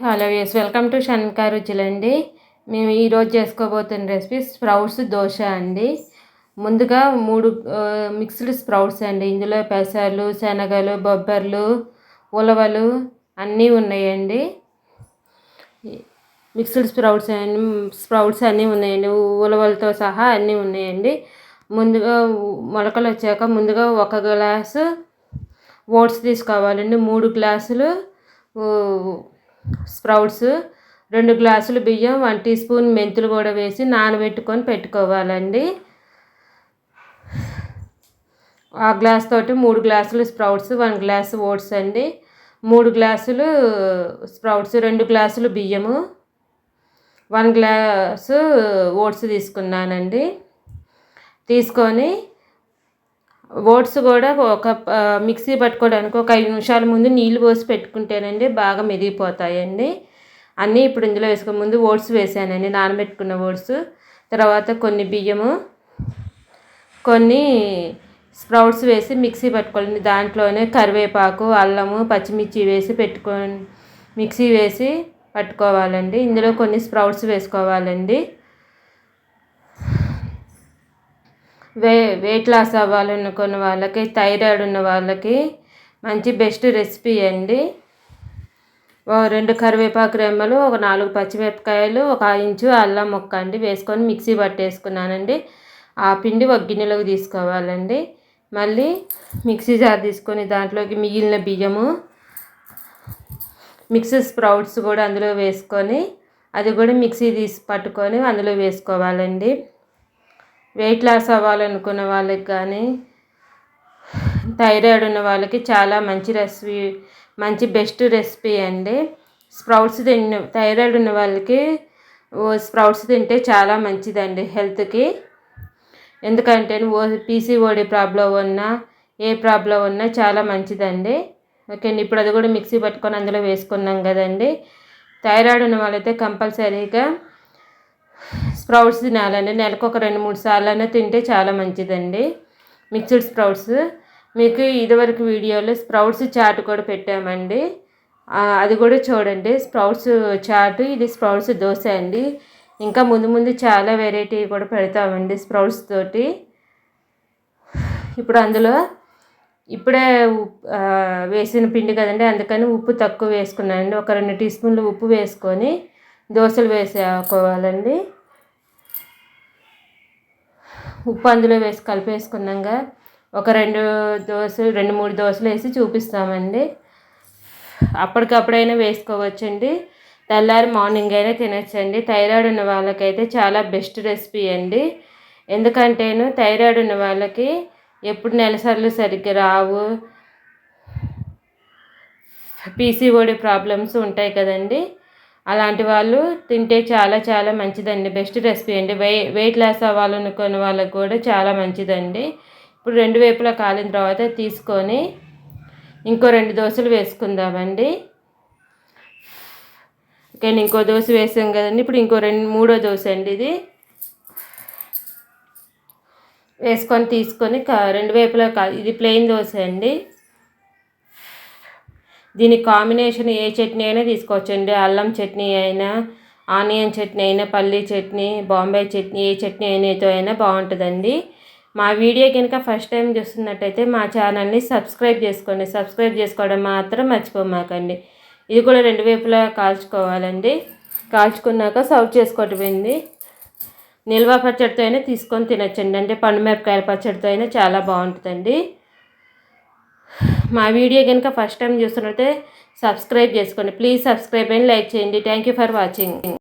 Hello yes welcome to షన్కా రుచులండి. మేము ఈరోజు చేసుకోబోతున్న రెసిపీ స్ప్రౌట్స్ దోశ అండి. ముందుగా 3 మిక్స్డ్ స్ప్రౌట్స్ అండి. ఇందులో పెసలు, శనగలు, బొబ్బర్లు, ఉలవలు అన్నీ ఉన్నాయండి. మిక్స్డ్ స్ప్రౌట్స్ అన్నీ ఉన్నాయండి. ఉలవలతో సహా అన్నీ ఉన్నాయండి. ముందుగా మొలకలు వచ్చాక ముందుగా 1 గ్లాసు ఓట్స్ తీసుకోవాలండి. 3 గ్లాసులు స్ప్రౌట్స్, 2 గ్లాసులు బియ్యం, 1 టీ స్పూన్ మెంతులు కూడా వేసి నానబెట్టుకొని పెట్టుకోవాలండి. ఆ గ్లాస్ తోటి 3 గ్లాసులు స్ప్రౌట్స్, 1 గ్లాసు ఓట్స్ అండి. 3 గ్లాసులు స్ప్రౌట్స్, 2 గ్లాసులు బియ్యము, 1 గ్లాసు ఓట్స్ తీసుకున్నానండి. తీసుకొని ఓట్స్ కూడా ఒక మిక్సీ పట్టుకోవడానికి ఒక 5 నిమిషాల ముందు నీళ్ళు పోసి పెట్టుకుంటేనండి బాగా మెదిగిపోతాయండి. అన్నీ ఇప్పుడు ఇందులో వేసుకుని ముందు ఓట్స్ వేసానండి, నానబెట్టుకున్న ఓట్స్. తర్వాత కొన్ని బియ్యము, కొన్ని స్ప్రౌట్స్ వేసి మిక్సీ పట్టుకోవాలండి. దాంట్లోనే కరివేపాకు, అల్లము, పచ్చిమిర్చి వేసి మిక్సీ వేసి పట్టుకోవాలండి. ఇందులో కొన్ని స్ప్రౌట్స్ వేసుకోవాలండి. వెయిట్ లాస్ అవ్వాలనుకున్న వాళ్ళకి, థైరాయిడ్ ఉన్న వాళ్ళకి మంచి బెస్ట్ రెసిపీ అండి. 2 కరివేపాకు రెమ్మలు, ఒక 4 పచ్చిమిరపకాయలు, 1 ఇంచు అల్లం ముక్క అండి వేసుకొని మిక్సీ పట్టేసుకున్నానండి. ఆ పిండి ఒక గిన్నెలోకి తీసుకోవాలండి. మళ్ళీ మిక్సీ జార్ తీసుకొని దాంట్లోకి మిగిలిన బియ్యము, మిక్స్డ్ స్ప్రౌట్స్ కూడా అందులో వేసుకొని అది కూడా మిక్సీ పట్టుకొని అందులో వేసుకోవాలండి. వెయిట్ లాస్ అవ్వాలనుకున్న వాళ్ళకి కానీ, థైరాయిడ్ ఉన్న వాళ్ళకి చాలా మంచి రెసిపీ, మంచి బెస్ట్ రెసిపీ అండి. స్ప్రౌట్స్ థైరాయిడ్ ఉన్న వాళ్ళకి స్ప్రౌట్స్ తింటే చాలా మంచిదండి హెల్త్కి. ఎందుకంటే పీసీఓడి ప్రాబ్లం ఉన్నా, ఏ ప్రాబ్లం ఉన్నా చాలా మంచిదండి. ఓకే అండి, ఇప్పుడు అది కూడా మిక్సీ పట్టుకొని అందులో వేసుకున్నాం కదండి. థైరాయిడ్ ఉన్న వాళ్ళైతే కంపల్సరీగా స్ప్రౌట్స్ తినాలండి. నెలకు ఒక 2-3 సార్లు తింటే చాలా మంచిదండి మిక్స్డ్ స్ప్రౌట్స్. మీకు ఇదివరకు వీడియోలో స్ప్రౌట్స్ చాట్ కూడా పెట్టామండి, అది కూడా చూడండి. స్ప్రౌట్స్ చాట్, ఇది స్ప్రౌట్స్ దోశ అండి. ఇంకా ముందు చాలా వెరైటీ కూడా పెడతామండి స్ప్రౌట్స్ తోటి. ఇప్పుడు అందులో ఇప్పుడే వేసిన పిండి కదండి, అందుకని ఉప్పు తక్కువ వేసుకున్నానండి. ఒక 2 టీ స్పూన్లు ఉప్పు వేసుకొని దోశలు వేసుకోవాలండి. ఉప్పు అందులో వేసి కలిపేసుకున్నాక ఒక 2-3 దోశలు వేసి చూపిస్తామండి. అప్పటికప్పుడైనా వేసుకోవచ్చండి, తెల్లారి మార్నింగ్ అయినా తినచ్చండి. థైరాయిడ్ ఉన్న వాళ్ళకైతే చాలా బెస్ట్ రెసిపీ అండి. ఎందుకంటేను థైరాయిడ్ ఉన్న వాళ్ళకి ఎప్పుడు నెలసర్లు సరిగ్గా రావు, పీసీఓడి ప్రాబ్లమ్స్ ఉంటాయి కదండి. అలాంటి వాళ్ళు తింటే చాలా చాలా మంచిదండి, బెస్ట్ రెసిపీ అండి. వెయిట్ లాస్ అవ్వాలనుకున్న వాళ్ళకి కూడా చాలా మంచిదండి. ఇప్పుడు 2 వైపులా కాలిన తర్వాత తీసుకొని ఇంకో 2 దోశలు వేసుకుందామండి. ఓకే, ఇంకో దోశ వేసాం కదండి. ఇప్పుడు ఇంకో 3వ దోశ అండి. ఇది వేసుకొని తీసుకొని 2 వైపులా ఇది ప్లెయిన్ దోశ అండి. దీని కాంబినేషన్ ఏ చట్నీ అయినా తీసుకోవచ్చండి. అల్లం చట్నీ అయినా, ఆనియన్ చట్నీ అయినా, పల్లీ చట్నీ, బాంబే చట్నీ, ఏ చట్నీ అయినా బాగుంటుందండి. మా వీడియో కనుక ఫస్ట్ టైం చూస్తున్నట్టయితే మా ఛానల్ని సబ్స్క్రైబ్ చేసుకోండి. సబ్స్క్రైబ్ చేసుకోవడం మాత్రం మర్చిపోమాకండి. ఇది కూడా 2 వైపులా కాల్చుకోవాలండి. కాల్చుకున్నాక సర్వ్ చేసుకోవటమైంది. నిల్వ పచ్చడితో అయినా తీసుకొని తినచ్చండి, అంటే పండుమిరపకాయల పచ్చడితో అయినా చాలా బాగుంటుందండి. మా వీడియో కనుక ఫస్ట్ టైం చూస్తున్నట్లయితే సబ్స్క్రైబ్ చేసుకోండి. ప్లీజ్ సబ్స్క్రైబ్ అండ్ లైక్ చేయండి. Thank you for watching.